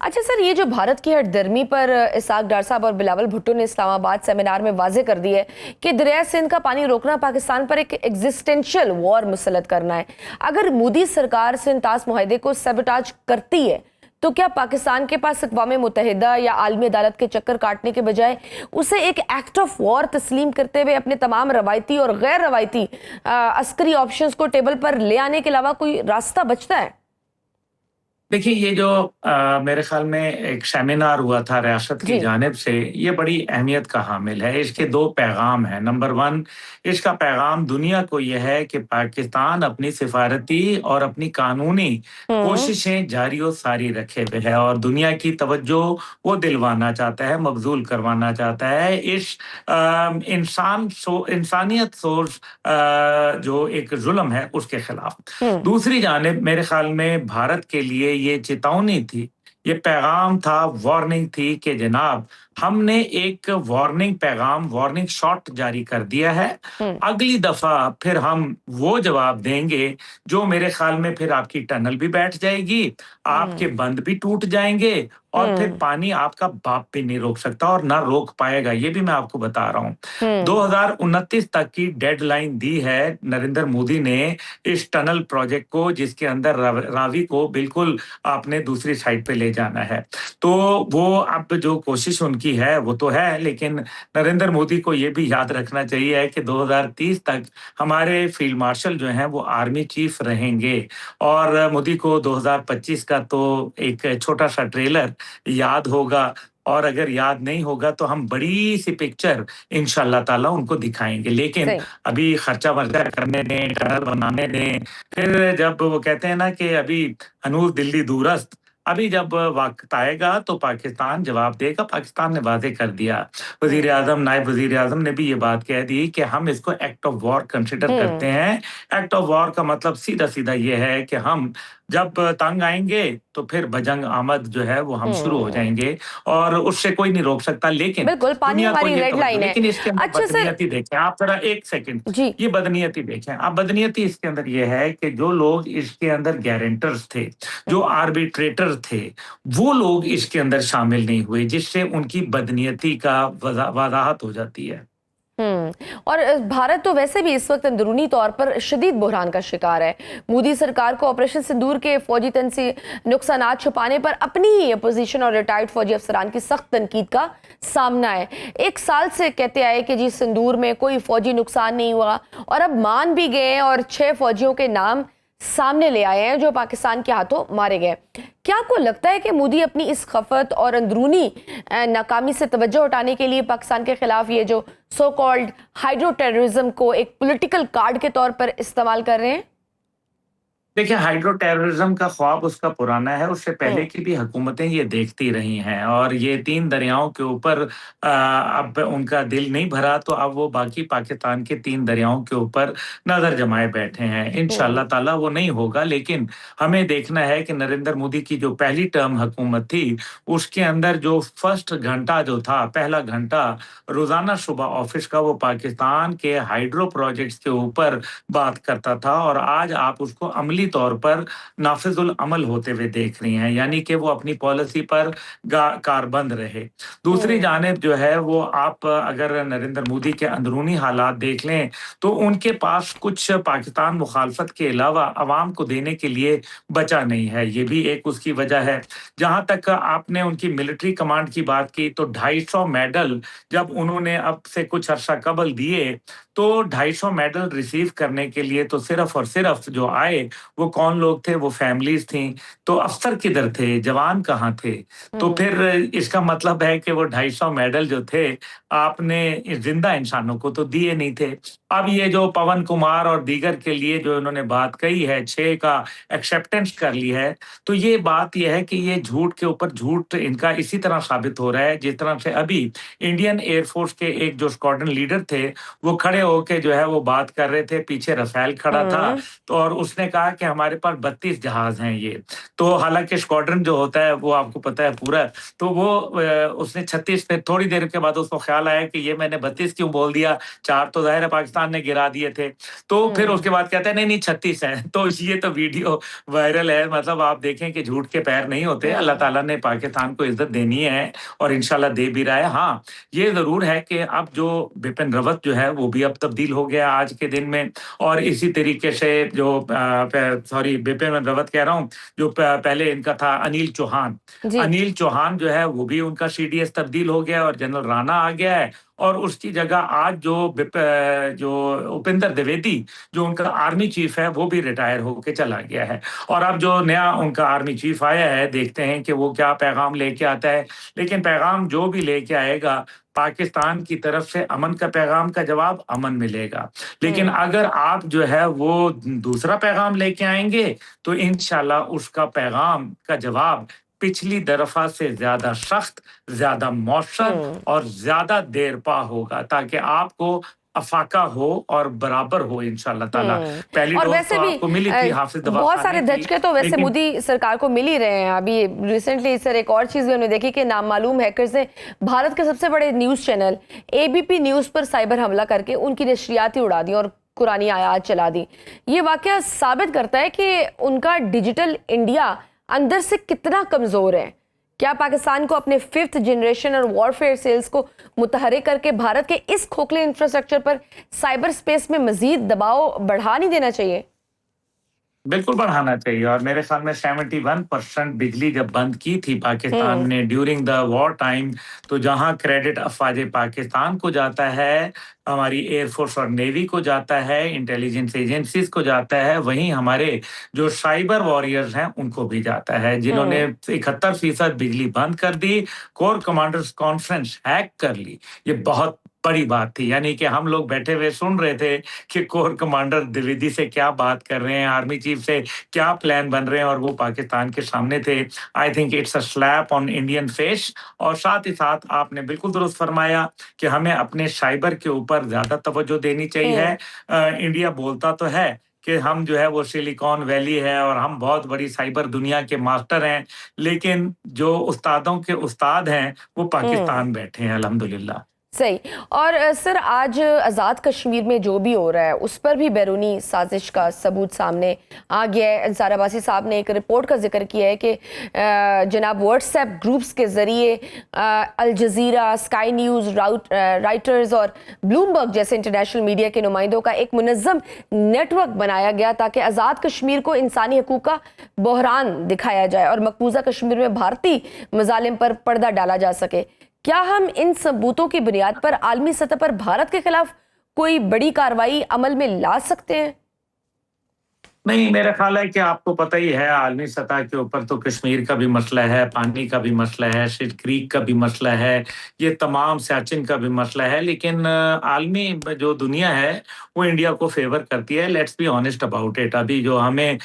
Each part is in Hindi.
अच्छा सर, ये जो भारत की हठधर्मी पर इसाक डार साहब और बिलावल भुट्टो ने इस्लामाबाद सेमिनार में वाजे कर दी है कि दरिया सिंध का पानी रोकना पाकिस्तान पर एक एग्जिस्टेंशियल वॉर मुसल्लत करना है। अगर मोदी सरकार सिंध तास मुआहदे को सबटाज करती है तो क्या पाकिस्तान के पास अक़वाम मुत्तहिदा या आलमी अदालत के चक्कर काटने के बजाय उसे एक एक्ट ऑफ वॉर तस्लीम करते हुए अपने तमाम रवायती और गैर रवायती अस्करी ऑप्शंस को टेबल पर ले आने के अलावा कोई रास्ता बचता है? देखिए, ये जो मेरे ख्याल में एक सेमिनार हुआ था रियासत की जी। जानिब से, ये बड़ी अहमियत का हामिल है। इसके 2 पैगाम हैं। नंबर 1, इसका पैगाम दुनिया को ये है कि पाकिस्तान अपनी सिफारती और अपनी कानूनी हम्म। कोशिशें जारी और सारी रखे हुए है और दुनिया की तवज्जो वो दिलवाना चाहता है, मबज़ूल करवाना चाहता है। इस इंसानियत सोच जो एक ज़ुल्म है, उसके खिलाफ। हम्म। दूसरी जानिब मेरे ख्याल में भारत के लिए ये चेतावनी थी, ये पैगाम था, वार्निंग थी कि जनाब हमने एक वार्निंग पैगाम, वार्निंग शॉट जारी कर दिया है। हम्म। अगली दफा फिर हम वो जवाब देंगे जो मेरे ख्याल में फिर आपकी टनल भी बैठ जाएगी, आपके हम्म। बंद भी टूट जाएंगे और फिर हम्म। पानी आपका बाप भी नहीं रोक सकता और ना रोक पाएगा। ये भी मैं आपको बता रहा हूँ। हम्म। 2029 तक की डेडलाइन दी है नरेंद्र मोदी ने इस टनल प्रोजेक्ट को, जिसके अंदर रावी को बिल्कुल आपने दूसरी साइड पे ले जाना है। तो वो अब जो कोशिश उनकी है वो तो है, लेकिन नरेंद्र मोदी को ये भी याद रखना चाहिए कि 2030 तक हमारे फील्ड मार्शल जो हैं वो आर्मी चीफ रहेंगे और मोदी को 2025 का तो एक छोटा सा ट्रेलर याद होगा और अगर याद नहीं होगा तो हम बड़ी सी पिक्चर इंशाल्लाह ताला उनको दिखाएंगे। लेकिन सही। अभी खर्चा वर्चा करने दें, टनल बनाने दें, फिर जब वो कहते हैं ना कि अभी हनूर दिल्ली दूरस्त, अभी जब वक्त आएगा तो पाकिस्तान जवाब देगा। पाकिस्तान ने वादे कर दिया, वजीर हम्म। आजम, नायब वजीर आजम ने भी ये बात कह दी कि हम इसको एक्ट ऑफ वॉर कंसिडर करते हम्म। हैं। एक्ट ऑफ वॉर का मतलब सीधा सीधा ये है कि हम जब तंग आएंगे तो फिर बजंग आमद जो है वो हम शुरू हो हम्म। जाएंगे और उससे कोई नहीं रोक सकता। लेकिन बिल्कुल, पानी दुनिया को हमारी ये रेड तवज्जो, लाइन है। लेकिन इसके अंदर अच्छा सर। बदनीयती देखें आप, जरा एक सेकंड, जी। ये बदनीयती देखें आप। बदनीयती इसके अंदर ये है कि जो लोग इसके अंदर गारंटर्स थे, जो आर्बिट्रेटर थे, वो लोग इसके अंदर शामिल नहीं हुए, जिससे उनकी बदनीयती का वजाहत हो जाती है। और भारत तो वैसे भी इस वक्त अंदरूनी तौर पर शदीद बहरान का शिकार है। मोदी सरकार को ऑपरेशन सिंदूर के फौजी तन से नुकसानात छुपाने पर अपनी ही अपोजिशन और रिटायर्ड फौजी अफसरान की सख्त तनकीद का सामना है। 1 साल से कहते आए कि जी सिंदूर में कोई फौजी नुकसान नहीं हुआ और अब मान भी गए और 6 फौजियों के नाम सामने ले आए हैं जो पाकिस्तान के हाथों मारे गए। क्या आपको लगता है कि मोदी अपनी इस खफत और अंदरूनी नाकामी से तवज्जो हटाने के लिए पाकिस्तान के खिलाफ ये जो सो कॉल्ड हाइड्रो टेररिज्म को एक पॉलिटिकल कार्ड के तौर पर इस्तेमाल कर रहे हैं? देखिए, हाइड्रो टेररिज्म का ख्वाब उसका पुराना है, उससे पहले हम्म। की भी हुकूमतें ये देखती रही हैं और ये 3 दरियाओं के ऊपर अब उनका दिल नहीं भरा तो अब वो बाकी पाकिस्तान के 3 दरियाओं के ऊपर नज़र जमाए बैठे हैं। हम्म। इंशाअल्लाह ताला वो नहीं होगा, लेकिन हमें देखना है कि नरेंद्र मोदी की जो पहली टर्म हुकूमत थी, उसके अंदर जो फर्स्ट घंटा जो था, पहला घंटा रोज़ाना सुबह ऑफिस का, वो पाकिस्तान के हाइड्रो प्रोजेक्ट्स के ऊपर बात करता था और आज आप उसको अमली तौर पर नाफिजुल अमल होते हुए देख रही हैं, यानी कि वो अपनी पॉलिसी पर कारबंद रहे। दूसरी हम्म। जानिब जो है वो आप अगर नरेंद्र मोदी के अंदरूनी हालात देख लें तो उनके पास कुछ पाकिस्तान मुखालफत के अलावा अवाम को देने के लिए बचा नहीं है। ये भी एक उसकी वजह है। जहाँ तक आपने उनकी मिलिट्री कमांड की बात की तो 250 मेडल जब उन्होंने अब से कुछ अरसा कबल दिए तो 250 मेडल रिसीव करने के लिए तो सिर्फ और सिर्फ जो आए वो कौन लोग थे? वो फैमिलीज थी। तो अफसर किधर थे? जवान कहाँ थे? तो हम्म। फिर इसका मतलब है कि वो 250 मेडल जो थे आपने जिंदा इंसानों को तो दिए नहीं थे। अब ये जो पवन कुमार और दीगर के लिए जो इन्होंने बात कही है, 6 का एक्सेप्टेंस कर ली है, तो ये बात ये है कि ये झूठ के ऊपर झूठ इनका इसी तरह साबित हो रहा है जिस तरह से अभी इंडियन एयरफोर्स के एक जो स्क्वाड्रन लीडर थे वो खड़े होके जो है वो बात कर रहे थे, पीछे रफेल खड़ा था हम्म। तो और उसने कहा कि कि हमारे पास 32 जहाज हैं ये। तो हालाँकि स्क्वाड्रन जो होता है वो आपको पता है पूरा, तो वो उसने 36 पे थोड़ी देर के बाद उसको ख़्याल आया कि ये मैंने 32 क्यों बोल दिया, 4 तो ज़ाहिर है पाकिस्तान ने गिरा दिए थे। तो फिर उसके बाद कहता है नहीं-नहीं 36 हैं। तो ये तो वीडियो वायरल है, मतलब आप देखें कि झूठ के पैर नहीं होते। अल्लाह ताला ने पाकिस्तान को इज़्ज़त देनी है और इंशाल्लाह दे भी रहा है। हाँ, ये ज़रूर है कि अब जो बिपिन रावत जो है वो भी अब तब्दील हो गया आज के दिन में, और इसी तरीके से जो बिपिन रावत कह रहा हूँ, जो पहले इनका था अनिल चौहान। जी। अनिल चौहान जो है वो भी उनका सीडीएस तब्दील हो गया और जनरल राणा आ गया है, और उसकी जगह आज जो उपेंद्र द्विवेदी जो उनका आर्मी चीफ है वो भी रिटायर होके चला गया है। और अब जो नया उनका आर्मी चीफ आया है, देखते हैं कि वो क्या पैगाम लेके आता है। लेकिन पैगाम जो भी लेके आएगा, पाकिस्तान की तरफ से अमन का पैगाम का जवाब अमन मिलेगा। लेकिन हुँ। अगर आप जो है वो दूसरा पैगाम लेके आएँगे, तो इंशाल्लाह उसका पैगाम का जवाब पिछली दफ़ा से ज़्यादा सख्त, ज़्यादा मौसर हुँ। और ज़्यादा देरपा होगा, ताकि आपको अफ़ाक़ा हो और बराबर हो इंशाअल्लाह ताला। हुँ। पहली और डोज़ वैसे तो भी आपको मिली थी, हाफ़िज़ बहुत सारे दवाख़ाने की, धचके तो वैसे लेकिन मोदी सरकार को मिल ही रहे हैं। अभी रिसेंटली सर एक और चीज़ भी हमने देखी कि नामालूम हैकर्स ने भारत के सबसे बड़े न्यूज़ चैनल एबीपी न्यूज़ पर साइबर हमला करके उनकी नशरियात ही उड़ा दी और कुरानी आयात चला दी। ये वाक़या साबित करता है कि उनका डिजिटल इंडिया अंदर से कितना कमज़ोर है। क्या पाकिस्तान को अपने 5th जनरेशन और वॉरफेयर सेल्स को मुतहर्रिक करके भारत के इस खोखले इंफ्रास्ट्रक्चर पर साइबर स्पेस में मज़ीद दबाव बढ़ा नहीं देना चाहिए? बिल्कुल बढ़ाना चाहिए, और मेरे ख्याल में 71% बिजली जब बंद की थी पाकिस्तान हुँ। ने ड्यूरिंग द वॉर टाइम, तो जहाँ क्रेडिट अफ़वाज पाकिस्तान को जाता है, हमारी एयर फोर्स और नेवी को जाता है, इंटेलिजेंस एजेंसीज़ को जाता है, वहीं हमारे जो साइबर वॉरियर्स हैं उनको भी जाता है, जिन्होंने हुँ। 71% बिजली बंद कर दी, कोर कमांडर्स कॉन्फ्रेंस हैक कर ली। ये बहुत बड़ी बात थी, यानी कि हम लोग बैठे हुए सुन रहे थे कि कोर कमांडर द्विवेदी से क्या बात कर रहे हैं, आर्मी चीफ से क्या प्लान बन रहे हैं, और वो पाकिस्तान के सामने थे। I think it's a slap on Indian face. और साथ ही साथ आपने बिल्कुल दुरुस्त फरमाया कि हमें अपने साइबर के ऊपर ज़्यादा तवज्जो देनी चाहिए हुँ। है। इंडिया बोलता तो है कि हम जो है वो सिलिकॉन वैली है और हम बहुत बड़ी साइबर दुनिया के मास्टर हैं, लेकिन जो उस्तादों के उस्ताद हैं, वो हुँ। पाकिस्तान बैठे हैं अल्हम्दुलिल्लाह। सही। और सर आज आज़ाद कश्मीर में जो भी हो रहा है उस पर भी बैरूनी साजिश का सबूत सामने आ गया है। अंसार अब्बासी साहब ने एक रिपोर्ट का जिक्र किया है कि जनाब व्हाट्सएप ग्रुप्स के ज़रिए Al Jazeera, Sky News, Reuters और ब्लूमबर्ग जैसे इंटरनेशनल मीडिया के नुमाइंदों का एक मुनज़्ज़म नेटवर्क बनाया गया ताकि आज़ाद कश्मीर को इंसानी हकूक़ का बहरान दिखाया जाए और मकबूजा कश्मीर में भारतीय मज़ालिम पर पर्दा डाला जा सके। क्या हम इन सबूतों की बुनियाद पर आलमी सतह पर भारत के खिलाफ कोई बड़ी कार्रवाई अमल में ला सकते हैं? नहीं, मेरा ख़्याल है कि आपको पता ही है, आलमी सतह के ऊपर तो कश्मीर का भी मसला है, पानी का भी मसला है, शिट क्रीक का भी मसला है, ये तमाम सियाचिन का भी मसला है। लेकिन आलमी जो दुनिया है, वो इंडिया को फ़ेवर करती है। Let's be honest about it. अभी जो हमें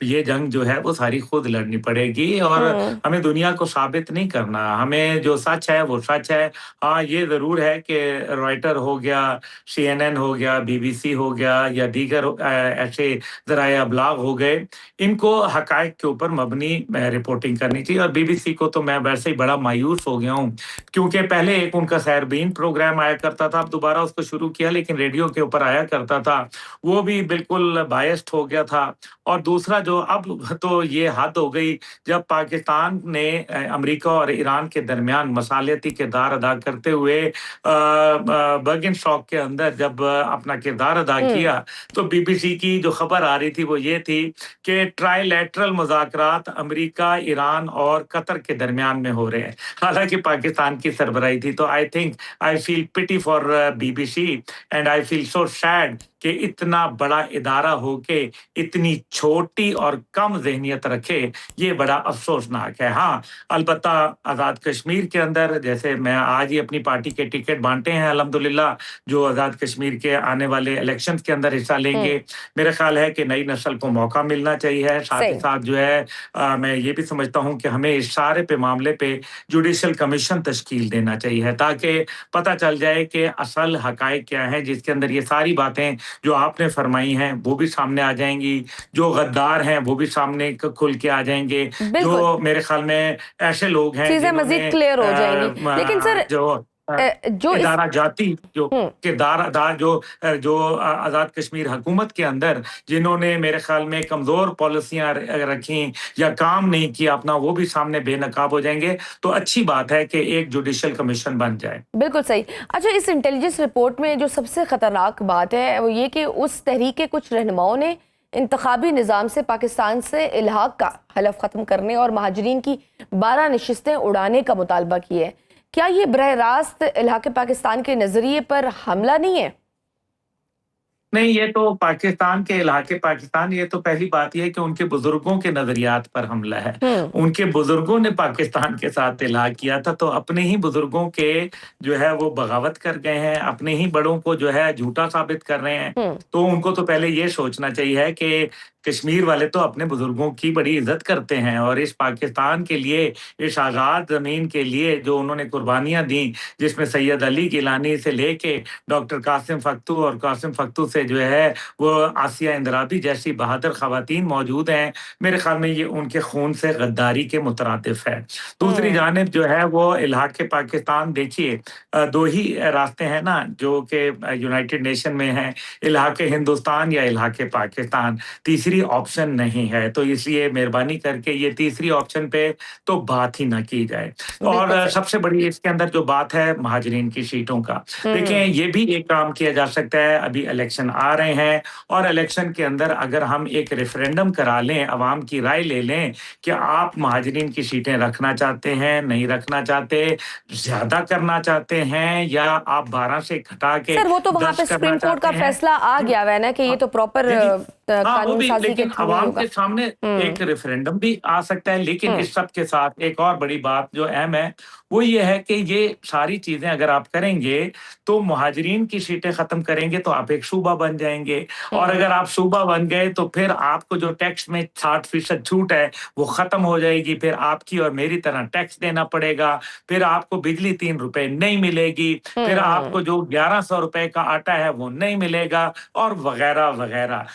ये जंग जो है, वो सारी खुद लड़नी पड़ेगी, और हम्म। हमें दुनिया को साबित नहीं करना। हमें जो सच है, वो सच है। हाँ, ये ज़रूर है कि रॉयटर हो गया, सीएनएन हो गया, बीबीसी हो गया, या दीगर ऐसे ज़राए अबलाग हो गए, इनको हक़ाइक़ के ऊपर मबनी रिपोर्टिंग करनी चाहिए। और बीबीसी को तो मैं वैसे ही बड़ा मायूस हो गया हूँ, क्योंकि पहले एक उनका सैरबीन प्रोग्राम आया करता था, अब दोबारा उसको शुरू किया, लेकिन रेडियो के ऊपर आया करता था, वो भी बिल्कुल बायस्ड हो गया था। और दूसरा जो अब तो ये हद हो गई, जब पाकिस्तान ने अमेरिका और ईरान के दरमियान मसालियाती किरदार अदा करते हुए बर्गिनस्टॉक के अंदर जब अपना किरदार अदा हम्म। किया, तो बीबीसी की जो खबर आ रही थी वो ये थी कि ट्राइलैटरल मुज़ाकरात अमेरिका, ईरान और कतर के दरमियान में हो रहे हैं। हालाँकि पाकिस्तान की सरबराही थी। तो I think I feel pity for BBC, and I feel so sad कि इतना बड़ा इदारा होके इतनी छोटी और कम ज़हनियत रखे, ये बड़ा अफ़सोसनाक है। हाँ, अलबत्ता आज़ाद कश्मीर के अंदर, जैसे मैं आज ही अपनी पार्टी के टिकट बाँटे हैं अल्हम्दुलिल्लाह, जो आज़ाद कश्मीर के आने वाले इलेक्शंस के अंदर हिस्सा लेंगे। हम्म। मेरा ख़्याल है कि नई नस्ल को मौका मिलना चाहिए। साथ ही सही। साथ जो है मैं ये भी समझता हूँ कि हमें इस सारे पे मामले पे जुडिशियल कमीशन तश्कील देना चाहिए ताकि पता चल जाए कि असल हकायक क्या है, जिसके अंदर ये सारी बातें जो आपने फरमाई हैं वो भी सामने आ जाएँगी, जो गद्दार हैं वो भी सामने क खुल के आ जाएँगे, बिल्कुल, जो मेरे ख़्याल में ऐसे लोग हैं चीज़ें मज़ीद जिन्होंने क्लियर हो जाएँगी। लेकिन सर अ, जो इस इदारा जाती जो हुँ। किरदार अदा जो आज़ाद कश्मीर हुकूमत के अंदर जिन्होंने मेरे ख़्याल में कमज़ोर पॉलिसियाँ रखी या काम नहीं किया अपना, वो भी सामने बेनकाब हो जाएँगे। तो अच्छी बात है कि एक जुडिशियल कमीशन बन जाए। बिल्कुल सही। अच्छा, इस इंटेलिजेंस रिपोर्ट में जो सबसे ख़तरनाक बात है वो ये कि उस तहरीक के कुछ रहनुमाओं ने इंतखाबी निज़ाम से पाकिस्तान से इल्हाक का हलफ ख़त्म करने और महाजरीन की 12 नशिस्तें उड़ाने का मुतालबा किया है। क्या ये बरह रास्त इल्हाक पाकिस्तान के नज़रिए पर हमला नहीं है? नहीं, ये तो पाकिस्तान के इलाके पाकिस्तान ये तो पहली बात ये है कि उनके बुज़ुर्गों के नज़रियात पर हमला है। हुँ, उनके बुज़ुर्गों ने पाकिस्तान के साथ इलाक़ किया था, तो अपने ही बुज़ुर्गों के जो है वो बगावत कर गए हैं, अपने ही बड़ों को जो है झूठा साबित कर रहे हैं। हुँ, तो उनको तो पहले ये सोचना चाहिए कि कश्मीर वाले तो अपने बुज़ुर्गों की बड़ी इज़्ज़त करते हैं और इस पाकिस्तान के लिए, इस आज़ाद ज़मीन के लिए जो उन्होंने कुर्बानियाँ दी, जिसमें सैयद अली गिलानी से लेके डॉक्टर कासिम फख्तू और कासिम फख्तू से जो है वो आसिया इंदराबी जैसी बहादुर ख़वातीन मौजूद हैं। मेरे ख़्याल में ये उनके खून से गद्दारी के मुतरादिफ है। दूसरी हुँ, जानिब जो है वो इल्हाक़ पाकिस्तान देखिए 2 ही रास्ते हैं ना जो कि यूनाइटेड नेशन में हैं, इल्हाक़ हिंदुस्तान या इल्हाक़ पाकिस्तान। तीसरी ऑप्शन नहीं है, तो इसलिए मेहरबानी करके ये तीसरी ऑप्शन पे तो बात ही ना की जाए। बिल्कुल और सही। सबसे बड़ी इसके अंदर जो बात है महाजरीन की सीटों का, देखें हुँ, ये भी एक काम किया जा सकता है, अभी इलेक्शन आ रहे हैं और इलेक्शन के अंदर अगर हम एक रेफरेंडम करा लें, अवाम की राय ले लें कि आप महाजरीन की सीटें रखना चाहते हैं, नहीं रखना चाहते, ज़्यादा करना चाहते हैं या आप 12 से घटा के सर वो तो वहाँ 10 पे करना सुप्रीम कोर्ट का चाहते हैं। फैसला आ जी, गया हुआ है ना कि ये हाँ, तो प्रॉपर जी, जी। हाँ, वो कानून भी साज़ी के लेकिन थ्रू ही अवाम होगा। के सामने हुँ, एक रेफरेंडम भी आ सकता है, लेकिन हुँ, इस सब के साथ एक और बड़ी बात जो अहम है, वो ये है कि ये सारी चीज़ें अगर आप करेंगे, तो मुहाजिरीन की सीटें ख़त्म करेंगे, तो आप एक सूबा बन जाएँगे और हुँ, अगर आप सूबा बन गए, तो फिर आपको जो टैक्स में 60% छूट है, वो ख़त्म हो जाएगी। फिर आपकी और मेरी तरह टैक्स देना पड़ेगा, फिर आपको बिजली ₹3 नहीं मिलेगी, फिर हुँ। आपको जो ₹1100 का आटा है, वो नहीं मिलेगा और वग़ैरह-वग़ैरह।